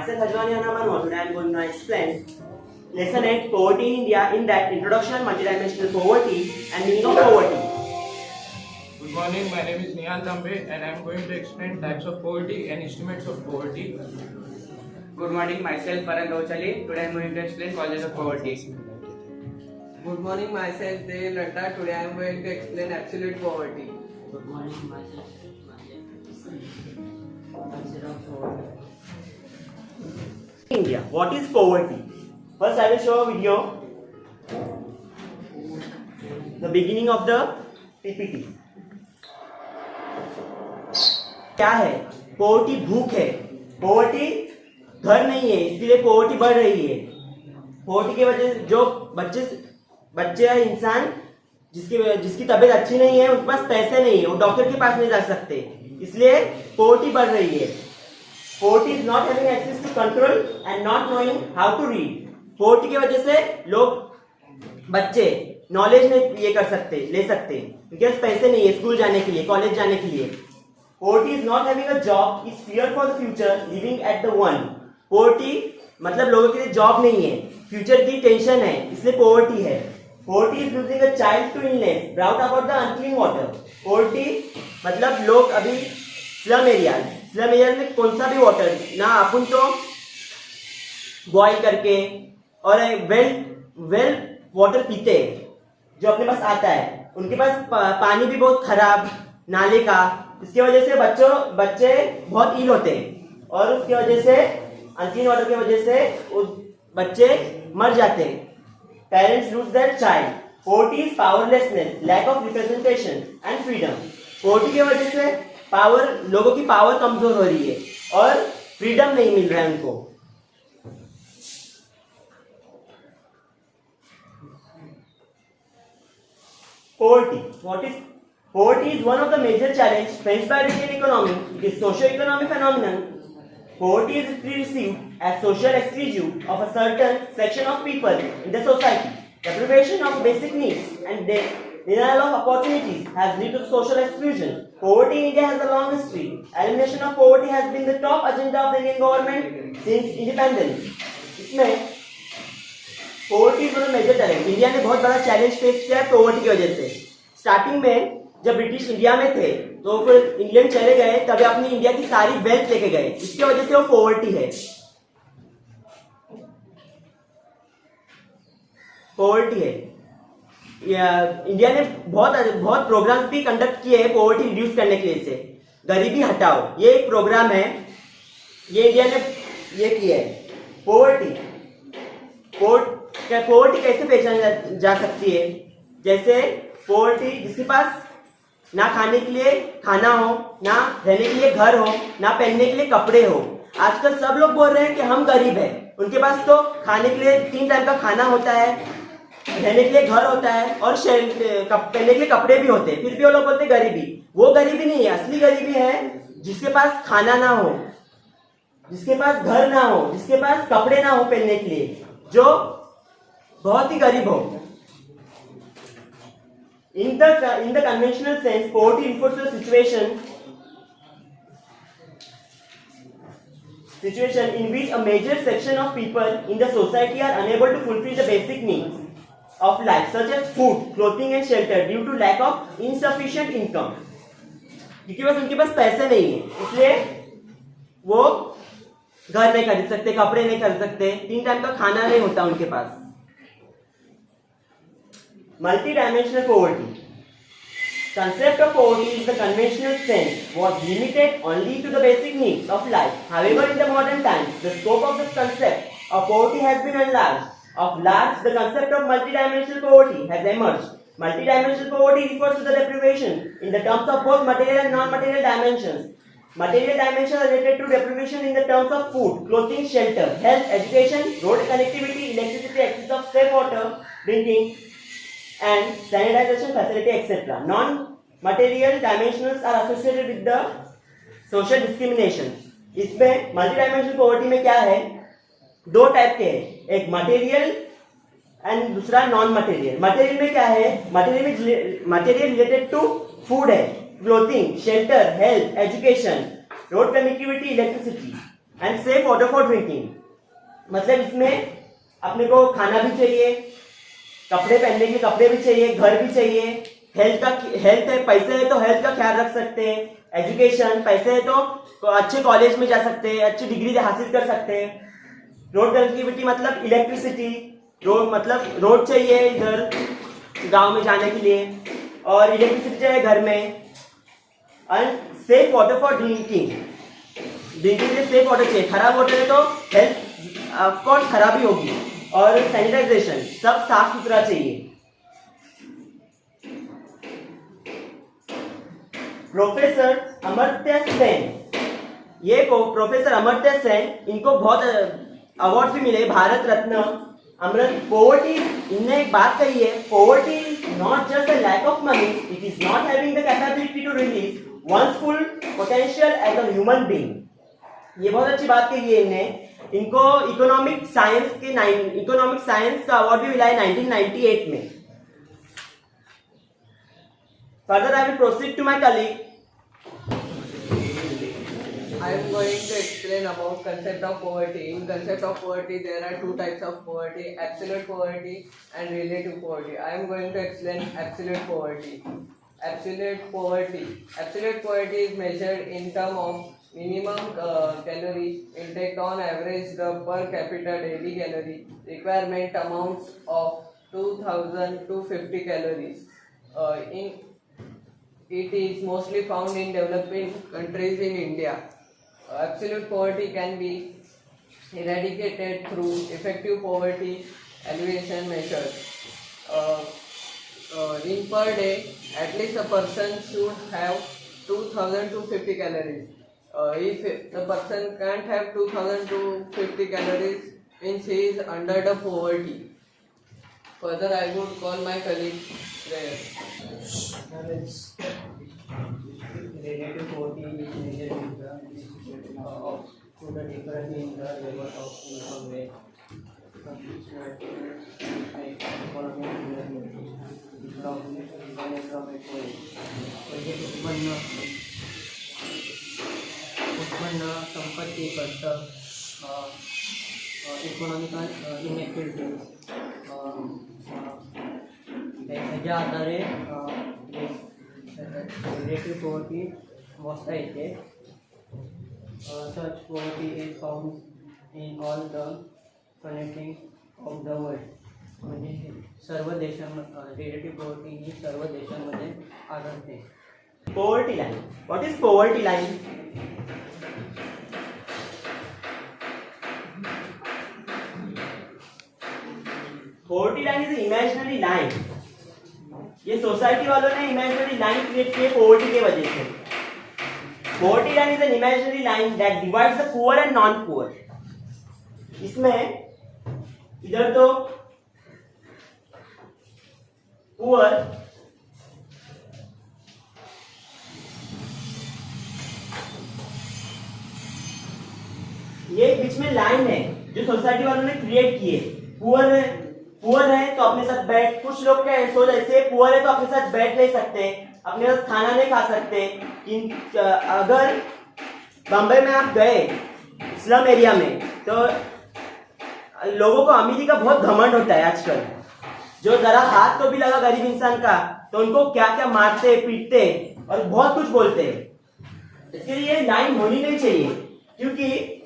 Myself Hajwani Hanaman, today I am going to explain lesson 8 poverty in India, in that introduction multidimensional poverty and meaning of poverty. Good morning, my name is Nihal Tambe and I am going to explain types of poverty and estimates of poverty. Good morning, myself Farhan Gauchali. Today I am going to explain causes of poverty. Good morning, myself Dev Latta. Today I am going to explain absolute poverty. Good morning, myself. Consider poverty. India, what is poverty? First I will show a video, the beginning of the PPT. क्या है? Poverty भूख है, poverty घर नहीं है, इसलिए poverty बढ़ रही है. पोवर्टी की वजह से जो बच्चे है इंसान जिसकी तबीयत अच्छी नहीं है, उनके पास पैसे नहीं है, वो डॉक्टर के पास नहीं जा सकते, इसलिए पोवर्टी बढ़ रही है. Poverty is not having access to control and not knowing how to read. Poverty की वजह से बच्चे नॉलेज नहीं ये कर सकते, ले सकते, क्योंकि पैसे नहीं है स्कूल जाने के लिए, कॉलेज जाने के लिए. Poverty is not having a job, is fear for the future, living at the one. Poverty मतलब लोगों के लिए जॉब नहीं है, फ्यूचर की टेंशन है, इसलिए पोवर्टी है. Poverty is losing a child to illness, doubt about the unclean water. Poverty मतलब लोग अभी स्लम एरिया में कौन सा भी वाटर ना अपन तो बॉइल करके और वेल वाटर पीते जो अपने पास आता है, उनके पास पानी भी बहुत खराब नाले का. इसकी वजह से बच्चे बहुत इल होते हैं और उसकी वजह से अनक्लीन वाटर की वजह से बच्चे मर जाते हैं. Parents lose their child. Poverty is powerlessness, lack of representation and freedom. Poverty की वजह से लोगों की पावर कमजोर हो रही है और फ्रीडम नहीं मिल रहा है उनको. Poverty is one of the major challenges faced by the Indian economy. It is socio-economic phenomenon. Poverty is perceived as social exclusion of a certain section of people in the society. Deprivation of basic needs and denial of opportunities has led to social exclusion. Poverty in India has a long history. Elimination of poverty has been the top agenda of the Indian government since independence. इसमें poverty is one major challenge. India ने बहुत बड़ा challenge face किया है poverty की वजह से. Starting में जब ब्रिटिश इंडिया में थे तो फिर इंग्लैंड चले गए, तभी अपनी इंडिया की सारी वेल्थ लेके गए, इसकी वजह से वो पोवर्टी है. पोवर्टी है. इंडिया ने बहुत प्रोग्राम्स भी कंडक्ट किए हैं पोवर्टी रिड्यूस करने के लिए. से गरीबी हटाओ ये एक प्रोग्राम है, ये इंडिया ने ये किया है. पोवर्टी कैसे पहचानी जा सकती है? जैसे पोवर्टी जिसके पास ना खाने के लिए खाना हो, ना रहने के लिए घर हो, ना पहनने के लिए कपड़े हो. आजकल सब लोग बोल रहे हैं कि हम गरीब हैं, उनके पास तो खाने के लिए 3 टाइम का खाना होता है, रहने के लिए घर होता है और पहनने के लिए कपड़े भी होते हैं, फिर भी वो लोग बोलते हैं गरीबी. वो गरीबी नहीं है. असली गरीबी है जिसके पास खाना ना हो, जिसके पास घर ना हो, जिसके पास कपड़े ना हो पहनने के लिए, जो बहुत ही गरीब हो. In the conventional sense, poverty refers to a situation in which a major section of people in the society are unable to fulfill the basic needs of life, such as food, clothing and shelter, due to lack of insufficient income. क्योंकि बस उनके पास पैसे नहीं है, इसलिए वो घर नहीं खरीद सकते, कपड़े नहीं खरीद सकते, 3 टाइम का खाना नहीं होता उनके पास. Multidimensional poverty. Concept of poverty in the conventional sense was limited only to the basic needs of life. However, in the modern times, the scope of the concept of poverty has been enlarged. The concept of multidimensional poverty has emerged. Multidimensional poverty refers to the deprivation in the terms of both material and non-material dimensions. Material dimensions are related to deprivation in the terms of food, clothing, shelter, health, education, road connectivity, electricity, access of safe water, drinking, and sanitization facility, etc. Non-material dimensions are associated with the social discriminations. इसमें multidimensional poverty में क्या है? 2 type के हैं, एक material and दूसरा non material. Material में क्या है? मटेरियल रिलेटेड टू फूड है, clothing, shelter, health, education, road connectivity, electricity. And safe water for drinking, मतलब इसमें अपने को खाना भी चाहिए, कपड़े पहनने के कपड़े भी चाहिए, घर भी चाहिए, हेल्थ है, पैसे है तो हेल्थ का ख्याल रख सकते हैं, एजुकेशन, पैसे है तो अच्छे कॉलेज में जा सकते हैं, अच्छी डिग्री हासिल कर सकते हैं। रोड कनेक्टिविटी मतलब इलेक्ट्रिसिटी, रोड चाहिए इधर गांव में जाने के लिए, और इलेक्ट्रिसिटी चाहिए घर में। And safe water for drinking के लिए सेफ वाटर चाहिए, खराब वाटर है तो हेल्थ ऑफकोर्स खराबी होगी। और सैनिटाइजेशन, सब साफ सुथरा चाहिए। प्रोफेसर अमर्त्य सेन, ये प्रोफेसर अमर्त्य सेन, इनको बहुत अवार्ड भी मिले, भारत रत्न, अमृत। पोवर्टी, इनने एक बात कही है, poverty is not just a lack of money, it is not having the capability to release one's full potential as a human being. ये बहुत अच्छी बात कही है इनने। इनको इकोनॉमिक साइंस का अवार्ड भी मिला है 1998 में। Further I will proceed to my colleague. I am going to explain about concept of poverty. In concept of poverty, there are two types of poverty: absolute poverty and relative poverty. I am going to explain absolute poverty. Absolute poverty is measured in terms of minimum calorie intake on average. The per capita daily calorie requirement amounts of 2,250 calories. It is mostly found in developing countries in India. Absolute poverty can be eradicated through effective poverty alleviation measures. In per day, at least a person should have 2,250 calories. If the person can't have 2,250 calories, means he is under the poverty. Further, I would call my colleague there. Relative poverty is measured in the distribution of to the difference in the level of income rate, economic उत्पन्न, संपत्ती, खर्च, economical इनएक्टिव्हिटीज, ह्याच्या आधारे relative poverty मोजता येते. Such poverty is found in all the connecting of the world. म्हणजे सर्व देशांमध्ये relative poverty ही सर्व देशांमध्ये आढळते. Poverty line. What is poverty line? Poverty line is an imaginary line. ये सोसाइटी वालों ने इमेजिनरी लाइन क्रिएट की है पॉवर्टी के वजह से। Poverty line is an imaginary line that divides the poor and non poor. इसमें इधर तो पुअर, ये बीच में लाइन है जो सोसाइटी वालों ने क्रिएट की है। पुअर है तो अपने साथ बैठ, कुछ लोग क्या है, सोच ऐसे पुअर है तो अपने साथ बैठ नहीं सकते, अपने साथ खाना नहीं खा सकते। अगर बम्बई में आप गए स्लम एरिया में तो लोगों को अमीरी का बहुत घमंड होता है आजकल। जो जरा हाथ तो भी लगा गरीब इंसान का तो उनको क्या क्या मारते, पीटते और बहुत कुछ बोलते हैं। इसके लिए लाइन होनी नहीं चाहिए, क्योंकि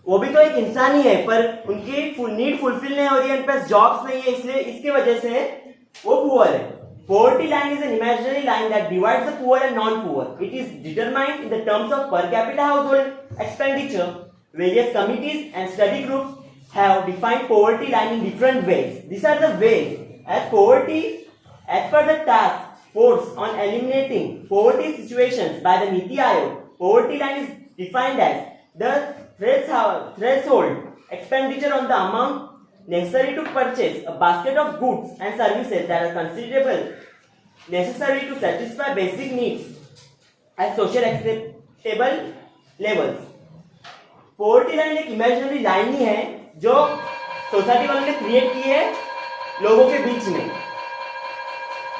वो भी तो एक इंसान ही है, पर उनकी नीड फुलफिल नहीं हो रही है, उनके पास जॉब्स नहीं है, इसलिए इसके वजह से वो पुअर है। Poverty line is an imaginary line that divides the poor and non-poor. It is determined in the terms of per capita household expenditure. Various committees and study groups have defined poverty line in different ways. These are the ways. As per the task force on eliminating poverty situations by the Niti Aayog, poverty line is defined as the threshold expenditure on the amount necessary to purchase a basket of goods and services that are considerable necessary to satisfy basic needs at social acceptable levels. Poverty line एक imaginary line ही है जो society वालों ने create की है लोगों के बीच में।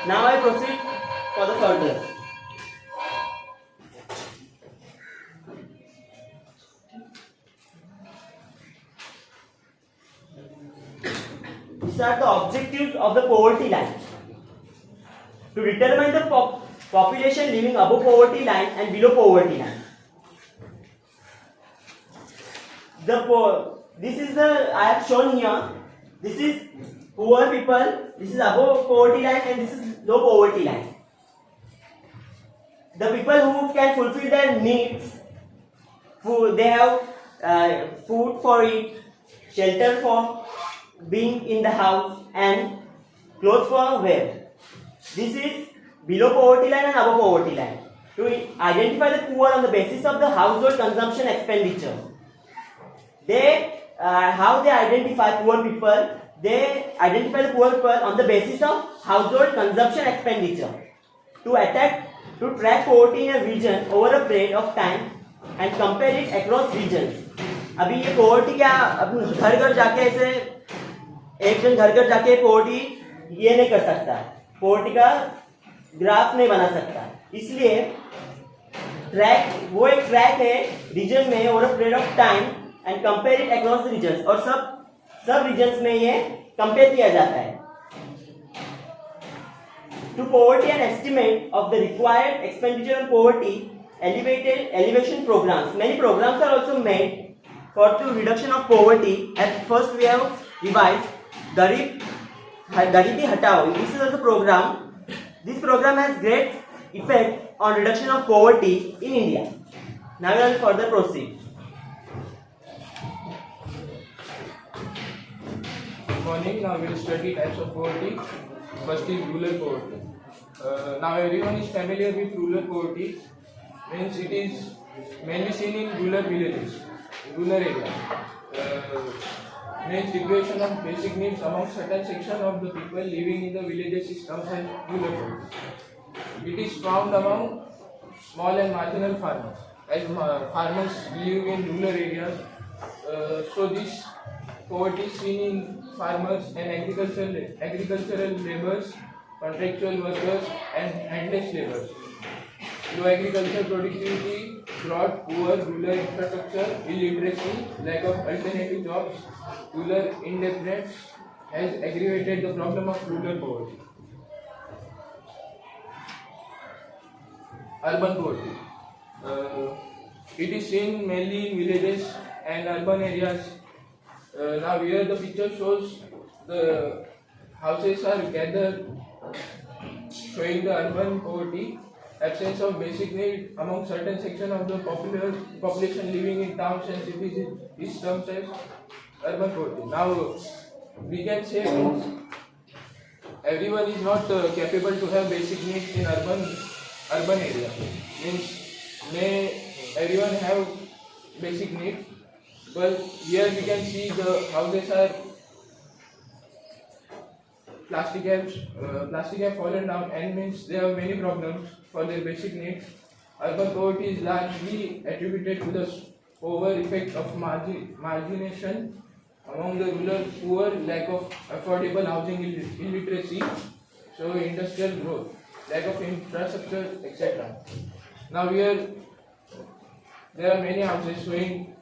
Now I proceed for the further. These are the objectives of the poverty line. To determine the population living above poverty line and below poverty line. This is the I have shown here. This is poor people. This is above poverty line and this is low poverty line. The people who can fulfill their needs, food, they have food for it, shelter for being in the house, and clothes for wear. This is below poverty line and above poverty line. To identify the poor on the basis of the household consumption expenditure. How they identify poor people? They identify the poor people on the basis of household consumption expenditure. To track poverty in a region over a period of time and compare it across regions. अभी ये poverty क्या अब घर घर जाके ऐसे एक जन घर घर जाके poverty ये नहीं कर सकता, poverty का ग्राफ नहीं बना सकता, इसलिए वो एक ट्रैक है रीजन में over a period of time and compare it across regions, और सब रीजन्स में ये कंपेयर किया जाता है. To poverty and estimate of the required expenditure on poverty, elevation programs. Many programs are also made for the reduction of poverty. At first we have revised Garibi Hatao. This is also a program. This program has great effect on reduction of poverty in India. Now we will further proceed. Good morning. Now we will study types of poverty. First is rural poverty. Now everyone is familiar with rural poverty. Means it is mainly seen in rural villages, rural areas. Means deprivation of basic needs among certain section of the people living in the villages is termed as rural poverty. It is found among small and marginal farmers. As farmers live in rural areas, so this poverty is seen in farmers and agricultural laborers, contractual workers and handless laborers. Low agricultural productivity, drought, poor rural infrastructure, illiteracy, lack of alternative jobs, rural indebtedness has aggravated the problem of rural poverty. Urban poverty. It is seen mainly in villages and urban areas. Now here the picture shows the houses are gathered, showing the urban poverty, absence of basic need among certain section of the population living in towns and cities is termed as urban poverty. Now we can say everyone is not capable to have basic needs in urban area. Means may everyone have basic needs, but here we can see the houses are plastic have fallen down, and means they have many problems for their basic needs. Urban poverty is largely attributed to the over effect of margination among the rural poor, lack of affordable housing, illiteracy, so industrial growth, lack of infrastructure, etc. Now here there are many houses showing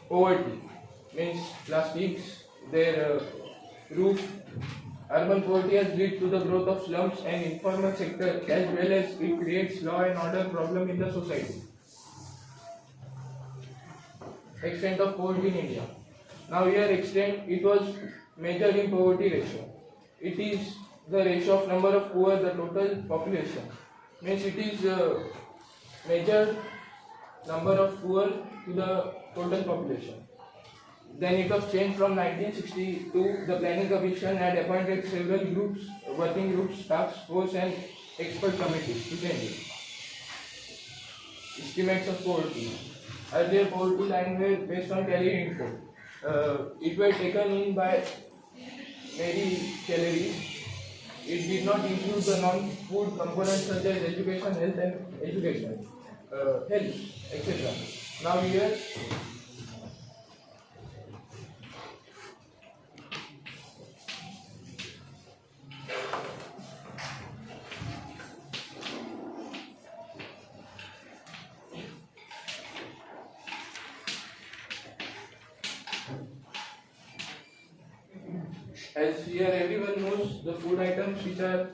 poverty, means plastics, their roof. Urban poverty has led to the growth of slums and informal sector, as well as it creates law and order problem in the society. Extent of poverty in India. Now here extent, it was measured in poverty ratio. It is the ratio of number of poor the total population. Means it is measured number of poor to the total population. Then it was changed from 1962. The Planning Commission had appointed several groups, working groups, task force and expert committees to change it. Estimates of poverty. Earlier poverty line were based on calorie intake. It were taken in by Mary calories. It did not include the non-food components such as education, health and education, health, etc. Now here As here everyone knows the food items which are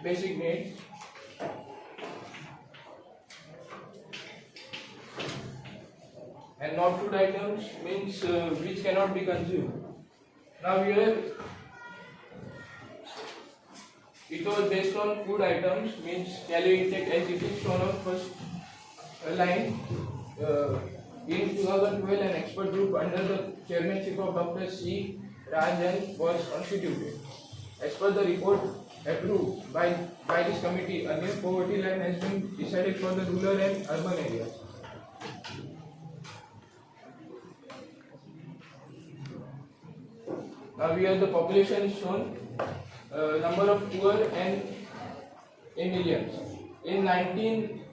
basic needs. And not food items means which cannot be consumed. Now here it was based on food items means calorie intake as it is shown on first line. In 2012, an expert group under the chairmanship of Dr. C. Rajan was constituted. As per the report approved by this committee, a new poverty line has been decided for the rural and urban areas. Now here the population is shown, number of poor and in millions. In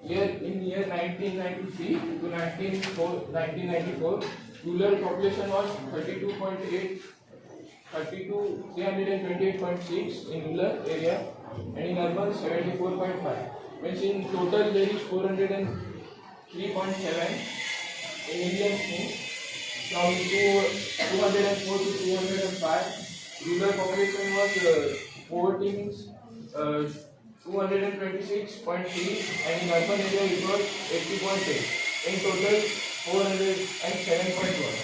year 1993 to 1994, rural population was 328.6 in rural area and in urban 74.5. Means in total there is 403.7 in millions means from 204 to 205. Rural population was poverty means 226.3 and in urban area it was 80.8. In total 407.1.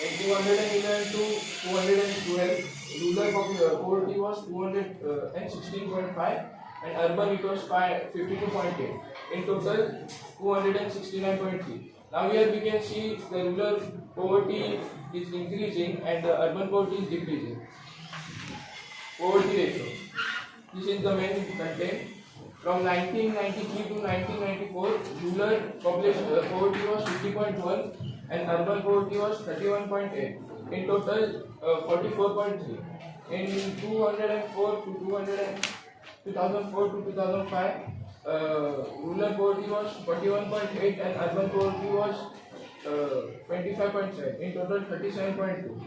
In 2011 to 212, rural poverty was 216.5 and urban it was 52.8. In total 269.3. Now here we can see the rural poverty is increasing and the urban poverty is decreasing. Poverty ratio. This is the main content. From 1993 to 1994, rural population poverty was 50.1 and urban poverty was 31.8. In total, 44.3. In 2004 to 2005, rural poverty was 41.8 and urban poverty was 25.7. In total, 37.2.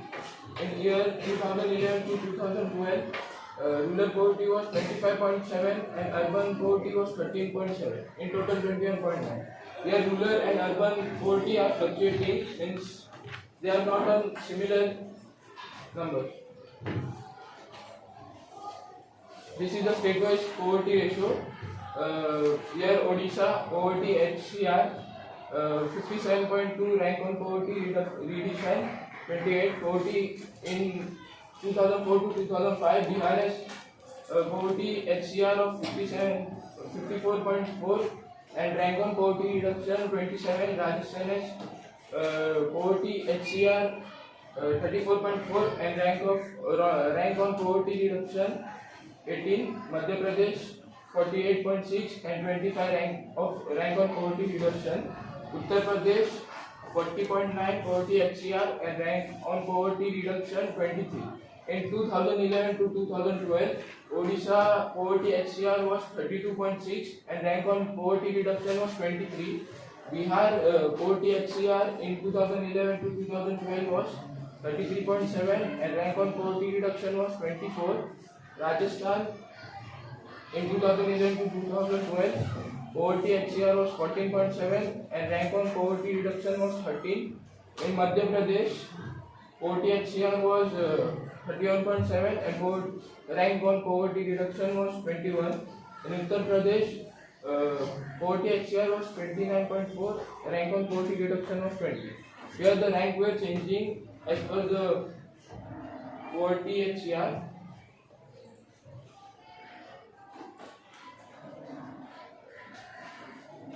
In year 2011 to 2012. Rural poverty was 25.7 and urban poverty was 13.7. In total 21.9. Here rural and urban poverty are fluctuating since they are not on similar numbers. This is the state-wise poverty ratio. Here Odisha poverty HCR 57.2 rank on poverty reduction 28 poverty in 2004 to 2005, Bihar has poverty HCR of 54.4 and rank on poverty reduction 27. Rajasthan has poverty HCR 34.4 and rank on poverty reduction 18. Madhya Pradesh 48.6 and 25 rank on poverty reduction. Uttar Pradesh 40.9 poverty HCR and rank on poverty reduction 23. In 2011 to 2012, Odisha poverty HCR was 32.6 and rank on poverty reduction was 23. Bihar poverty HCR in 2011 to 2012 was 33.7 and rank on poverty reduction was 24. Rajasthan in 2011 to 2012, poverty HCR was 14.7 and rank on poverty reduction was 13. In Madhya Pradesh, poverty HCR was 31.7 and rank on poverty reduction was 21. In Uttar Pradesh, poverty HCR was 29.4, rank on poverty reduction was 20. Here the rank were changing as per the poverty HCR.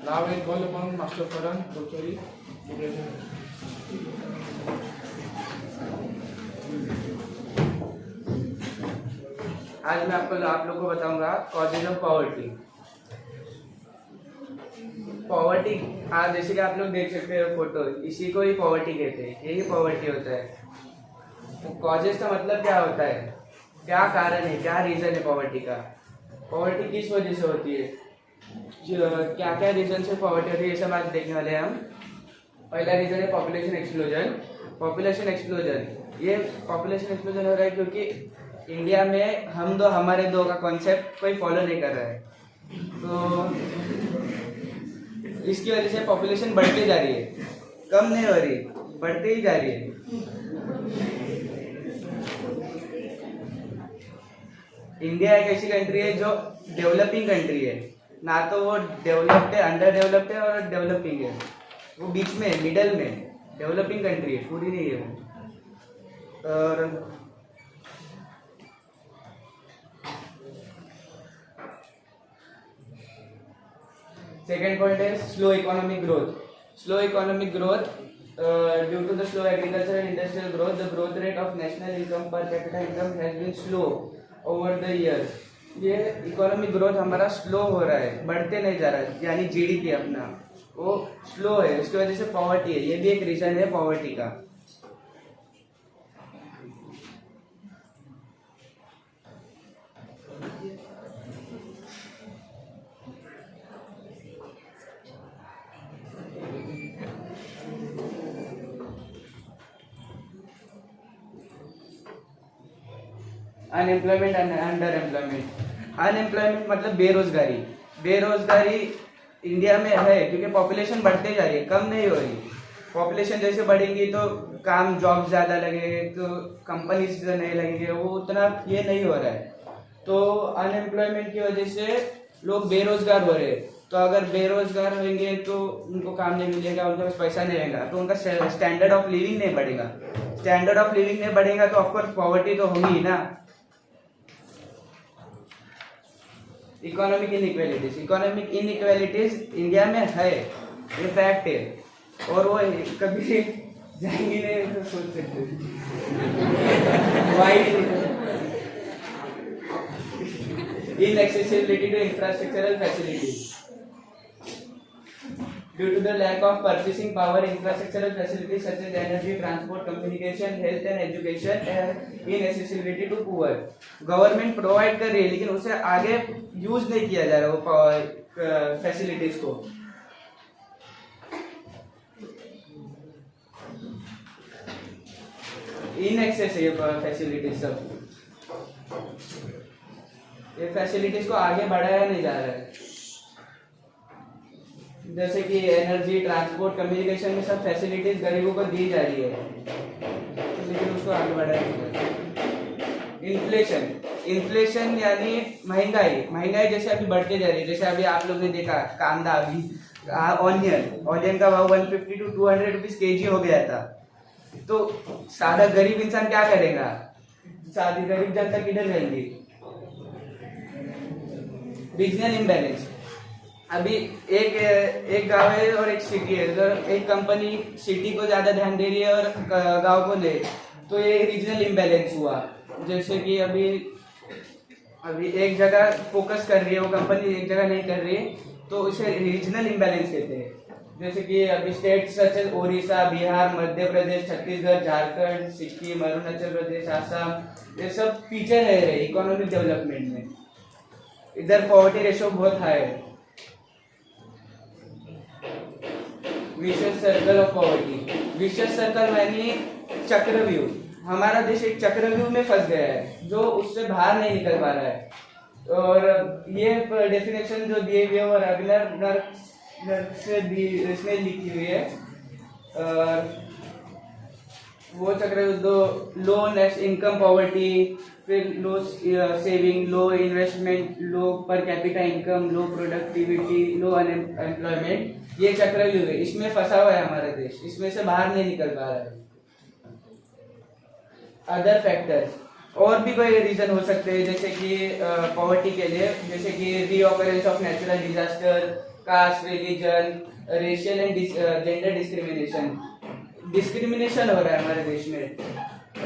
Now I call upon Master Farhan Dochali to present. आज मैं आप लोग को बताऊंगा causes of poverty. Poverty आज जैसे कि आप लोग देख सकते हो फोटो, इसी को ही पॉवर्टी कहते हैं, यही पॉवर्टी होता है। तो कॉजेज का मतलब क्या होता है, क्या कारण है, क्या रीज़न है पॉवर्टी का, पॉवर्टी किस वजह से होती है, क्या क्या रीज़न से पॉवर्टी होती है, ये सब आज देखने वाले हैं हम। पहला रीज़न है पॉपुलेशन एक्सप्लोजन। पॉपुलेशन एक्सप्लोजन, ये पॉपुलेशन एक्सप्लोजन हो रहा है क्योंकि इंडिया में हम दो हमारे दो का कॉन्सेप्ट कोई फॉलो नहीं कर रहा है, तो इसकी वजह से पॉपुलेशन बढ़ती जा रही है, कम नहीं हो रही, बढ़ती ही जा रही है। इंडिया एक ऐसी कंट्री है जो डेवलपिंग कंट्री है, ना तो वो डेवलप्ड है, अंडर डेवलप्ड है और डेवलपिंग है, वो बीच में मिडल में डेवलपिंग कंट्री है, पूरी नहीं है वो। और सेकेंड पॉइंट है slow economic growth. Slow economic growth due to the slow agriculture and industrial growth, the growth rate of national income per capita income has been slow over the years. ये economic growth हमारा slow हो रहा है, बढ़ते नहीं जा रहा है, यानी जीडीपी अपना वो स्लो है, उसकी वजह से पॉवर्टी है, ये भी एक रीजन है पॉवर्टी का। Unemployment and under employment. Unemployment मतलब बेरोजगारी। बेरोजगारी इंडिया में है क्योंकि पॉपुलेशन बढ़ते जा रही है, कम नहीं हो रही। पॉपुलेशन जैसे बढ़ेगी तो काम जॉब ज़्यादा लगेंगे, तो कंपनीज नहीं लगेंगे, वो उतना ये नहीं हो रहा है। तो अनएम्प्लॉयमेंट की वजह से लोग बेरोजगार हो रहे हैं। तो अगर बेरोजगार होंगे तो उनको काम नहीं मिलेगा, उनके पास पैसा नहीं रहेगा, तो उनका स्टैंडर्ड ऑफ लिविंग नहीं बढ़ेगा। स्टैंडर्ड ऑफ लिविंग नहीं बढ़ेगा तो ऑफकोर्स पॉवर्टी तो होगी ही ना। Economic inequalities. Economic inequalities India में है, ये फैक्ट है, और वो कभी जाएंगी नहीं तो सोच सकते। Inaccessibility to infrastructural facilities. Due to the lack of purchasing power, infrastructural facilities such as energy, transport, communication, health and education are inaccessibility to poor. Government provide कर रही है लेकिन उसे आगे यूज नहीं किया जा रहा वो फैसिलिटीज को। इन एक्सेस है ये फैसिलिटीज सब, ये फैसिलिटीज को आगे बढ़ाया नहीं जा रहा है। जैसे कि एनर्जी, ट्रांसपोर्ट, कम्युनिकेशन में सब फैसिलिटीज गरीबों को दी जा रही है, लेकिन उसको आगे बढ़ाया नहीं जा रहा। इन्फ्लेशन। इन्फ्लेशन यानी महंगाई। महंगाई जैसे अभी बढ़ते जा रही है, जैसे अभी आप लोग ने देखा कांदा, अभी ऑनियन का भाव 150 to 200 रुपीज केजी हो गया था। तो सादा गरीब इंसान क्या करेगा? सादी गरीब जनता किधर रहेंगी? Regional imbalance. अभी एक गांव है और एक सिटी है, अगर एक कंपनी सिटी को ज़्यादा ध्यान दे रही है और गांव को ले, तो ये रीजनल इम्बैलेंस हुआ। जैसे कि अभी एक जगह फोकस कर रही है वो कंपनी, एक जगह नहीं कर रही है, तो उसे रीजनल इम्बैलेंस कहते हैं। जैसे कि अभी state such as Odisha, Bihar, Madhya Pradesh, Chhattisgarh, Jharkhand, Sikkim, Arunachal Pradesh, Assam, ये सब पीछे रह रहे इकोनॉमिक डेवलपमेंट में। इधर पॉवर्टी रेशो बहुत हाई है। Vicious circle of poverty. Vicious circle यानी चक्रव्यूह। हमारा देश एक चक्रव्यूह में फंस गया है जो उससे बाहर नहीं निकल पा रहा है। और ये डेफिनेशन जो दिए हुए और अभिनव से इसमें लिखी हुई है, वो चक्रव्यूह दो लो नेट इनकम पॉवर्टी, फिर लो सेविंग, लो investment, low per capita income, low productivity, low unemployment, ये चक्रव्यूह है। इसमें फंसा हुआ है हमारा देश, इसमें से बाहर नहीं निकल पा रहा है। अदर फैक्टर्स, और भी कोई रीजन हो सकते हैं जैसे कि पॉवर्टी के लिए, जैसे कि reoccurrence of natural disaster, caste, religion, racial and gender discrimination हो रहा है हमारे देश में।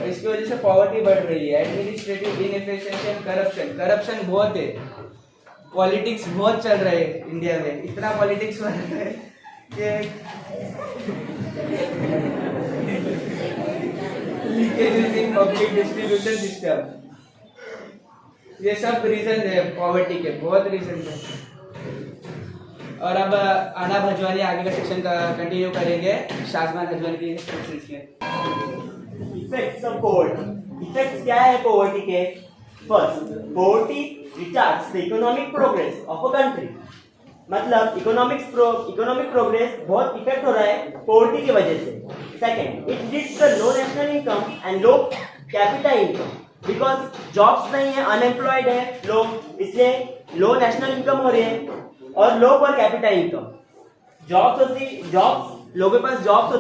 इसकी वजह से पॉवर्टी बढ़ रही है। एडमिनिस्ट्रेटिव इनएफिशिएंसी एंड करप्शन बहुत है। पॉलिटिक्स बहुत चल रहा है इंडिया में, इतना पॉलिटिक्स हो रहा है कि leakages in public distribution system, ये सब रीजन है पॉवर्टी के, बहुत रीजन है। और अब आना भजवानी आगे का सेक्शन कंटिन्यू करेंगे शाजमान भजवानी की सेक्शंस के। Effects of poverty. इफेक्ट्स क्या है पॉवर्टी के? First, poverty retards the economic progress of a country. मतलब इकोनॉमिक प्रोग्रेस बहुत इफेक्ट हो रहा है पॉवर्टी की वजह से। Second, it leads to low national income and low capita income. Because jobs नहीं है, अनएम्प्लॉयड है लोग, इसलिए लो नेशनल इनकम हो रही है और लो पर कैपिटा इनकम। जॉब्स लोगों के पास जॉब्स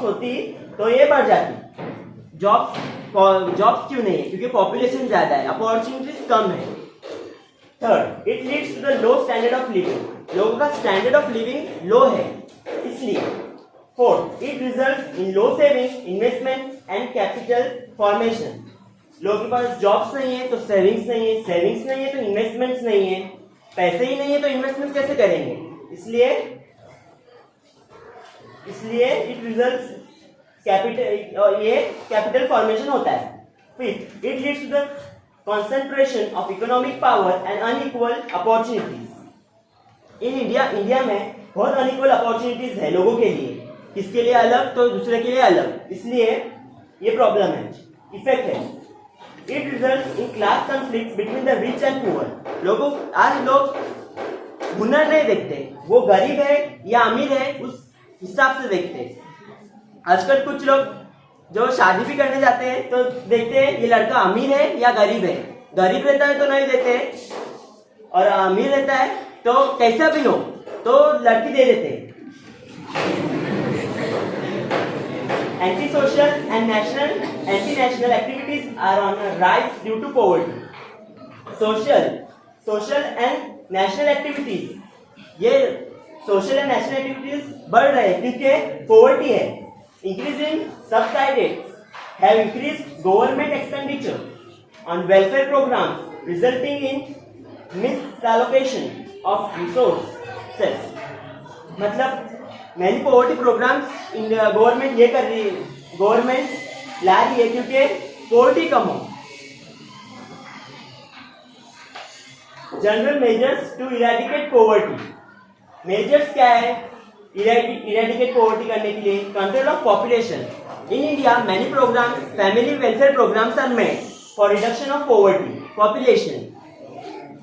होती तो ये बढ़ जाती। जॉब्स क्यों नहीं है? क्योंकि पॉपुलेशन ज्यादा है, अपॉर्चुनिटीज कम है। Third, it leads to the low standard of living. लोगों का स्टैंडर्ड ऑफ लिविंग लो है इसलिए। Fourth, it results in low saving, investment and capital formation. लोगों के पास जॉब्स नहीं है तो सेविंग्स नहीं है, सेविंग्स नहीं है तो इन्वेस्टमेंट्स नहीं है, पैसे ही नहीं है तो इन्वेस्टमेंट्स कैसे करेंगे? इसलिए इट रिजल्ट्स कैपिटल फॉर्मेशन होता है। Fifth, it leads to the concentration of economic power and unequal opportunities। In India में बहुत अनइक्वल अपॉर्चुनिटीज है लोगों के लिए, किसके लिए अलग तो दूसरे के लिए अलग, इसलिए ये प्रॉब्लम है, इफेक्ट है। It results in class conflicts between the rich and poor. आज लोग हुनर नहीं देखते, वो गरीब है या अमीर है उस हिसाब से देखते। आजकल कुछ लोग जो शादी भी करने जाते हैं तो देखते हैं ये लड़का अमीर है या गरीब है। गरीब रहता है तो नहीं देते और अमीर रहता है तो कैसा भी हो तो लड़की दे देते हैं। Anti social and anti national activities are on rise due to poverty. Social and national activities, ये सोशल एंड नेशनल एक्टिविटीज बढ़ रहे हैं क्योंकि पॉवर्टी है। Increase in subsidies have increased government expenditure on welfare programs, resulting in misallocation of resources। मतलब many poverty programs in government ये कर रही है, गवर्नमेंट ला रही है क्योंकि पॉवर्टी कम हो। General measures to eradicate poverty. Measures क्या है इरेडिकेट पॉवर्टी करने के लिए? Control of population. In India many programmes, family welfare programmes are made for reduction of poverty.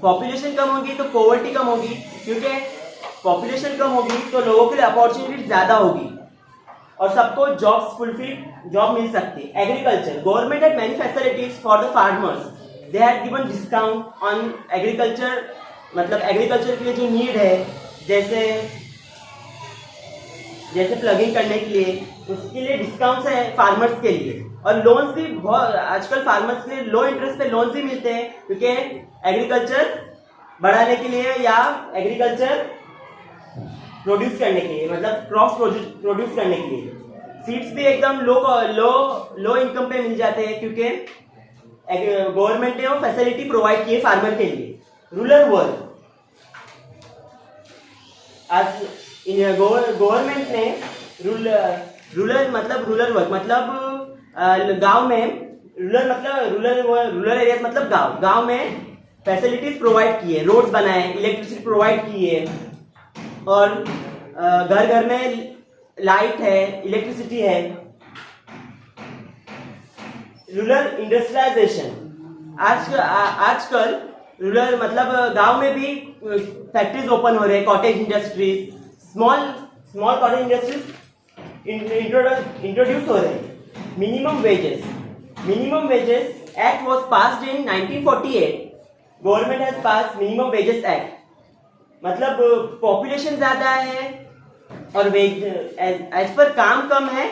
Population कम होगी तो पॉवर्टी कम होगी, क्योंकि पॉपुलेशन कम होगी तो लोगों के लिए अपॉर्चुनिटी ज्यादा होगी और सबको जॉब मिल सकती है। Agriculture, government had many facilities for the farmers. They had given discount on agriculture, मतलब एग्रीकल्चर के लिए जो नीड है, जैसे प्लगिंग करने के लिए, उसके लिए डिस्काउंट्स है फार्मर्स के लिए। और लोन्स भी बहुत आजकल फार्मर्स के लिए लो इंटरेस्ट पे लोन्स भी मिलते हैं क्योंकि एग्रीकल्चर बढ़ाने के लिए या एग्रीकल्चर प्रोड्यूस करने के लिए, मतलब क्रॉप्स प्रोड्यूस करने के लिए। सीड्स भी एकदम लो इनकम पे मिल जाते हैं क्योंकि गवर्नमेंट ने वो फैसिलिटी प्रोवाइड की है फार्मर के लिए। रूरल वर्क, आज गवर्नमेंट ने रूरल गांव में रूरल एरिया मतलब गांव में फैसिलिटीज प्रोवाइड की है, रोड्स बनाए, इलेक्ट्रिसिटी प्रोवाइड की है और घर घर में लाइट है, इलेक्ट्रिसिटी है। रूरल इंडस्ट्रियलाइजेशन, आजकल रूरल मतलब गांव में भी फैक्ट्रीज ओपन हो रहे हैं, cottage industries, small cottage industries introduce हो रहे हैं। Minimum wages act was passed in 1948। Government has pass minimum wages act. मतलब पॉपुलेशन ज्यादा है और वेज एज पर काम कम है,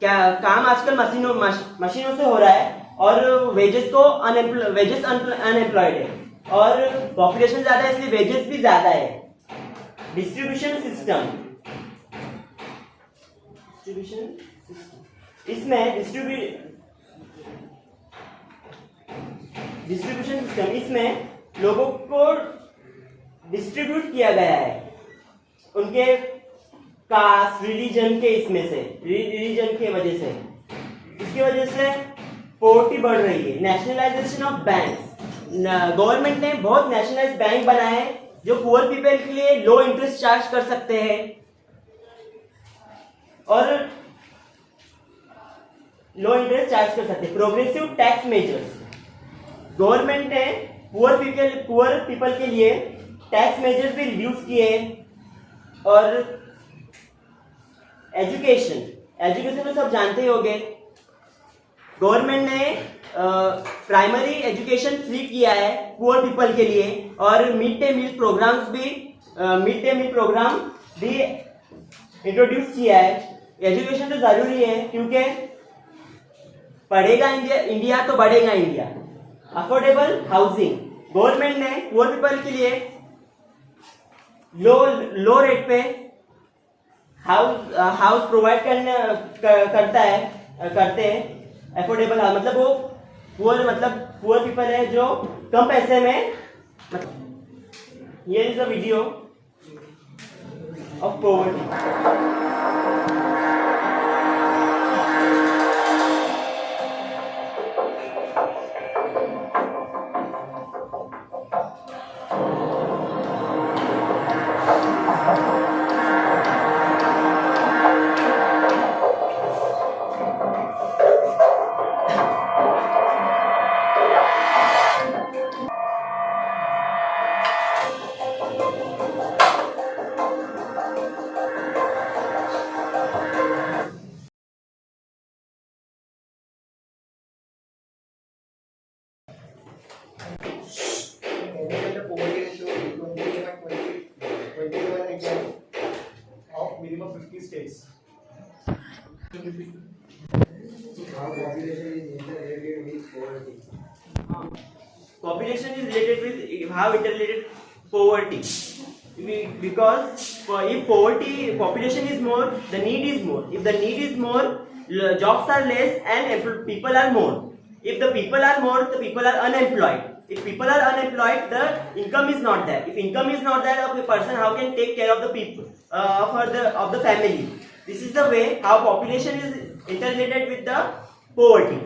क्या काम आजकल मशीनों से हो रहा है और वेजेस अनएम्प्लॉयड है और पॉपुलेशन ज्यादा है इसलिए वेजेस भी ज्यादा है। डिस्ट्रीब्यूशन सिस्टम, इसमें डिस्ट्रीब्यूशन सिस्टम इसमें लोगों को डिस्ट्रीब्यूट किया गया है उनके कास्ट, रिलीजन के रिलीजन के वजह से। इसकी वजह से पॉवर्टी बढ़ रही है। नेशनलाइजेशन ऑफ बैंक्स, गवर्नमेंट ने बहुत नेशनलाइज बैंक बनाए हैं जो पुअर पीपल के लिए लो इंटरेस्ट चार्ज कर सकते हैं और प्रोग्रेसिव टैक्स मेजर्स, गवर्नमेंट ने पुअर पीपल के लिए टैक्स मेजर्स भी रिड्यूस किए। और एजुकेशन तो सब जानते ही होंगे, गवर्नमेंट ने प्राइमरी एजुकेशन फ्री किया है पुअर पीपल के लिए, और मिड डे मील प्रोग्राम भी इंट्रोड्यूस किया है। एजुकेशन तो जरूरी है, क्योंकि पढ़ेगा इंडिया तो बढ़ेगा इंडिया। अफोर्डेबल हाउसिंग, गवर्नमेंट ने पुअर पीपल के लिए लो रेट पे हाउस प्रोवाइड करते हैं। अफोर्डेबल हाउस मतलब वो पुअर पीपल है जो कम पैसे में। ये is a video of poverty. The poverty ratio is 21 exam of minimum 50 states. How population is interrelated with poverty? Population is related with how interrelated poverty. Because if population is more, the need is more. If the need is more, jobs are less and people are more. If the people are more, the people are unemployed. If people are unemployed, the income is not there. If income is not there, a person how can take care of the people of the family? This is the way how population is interrelated with the poverty.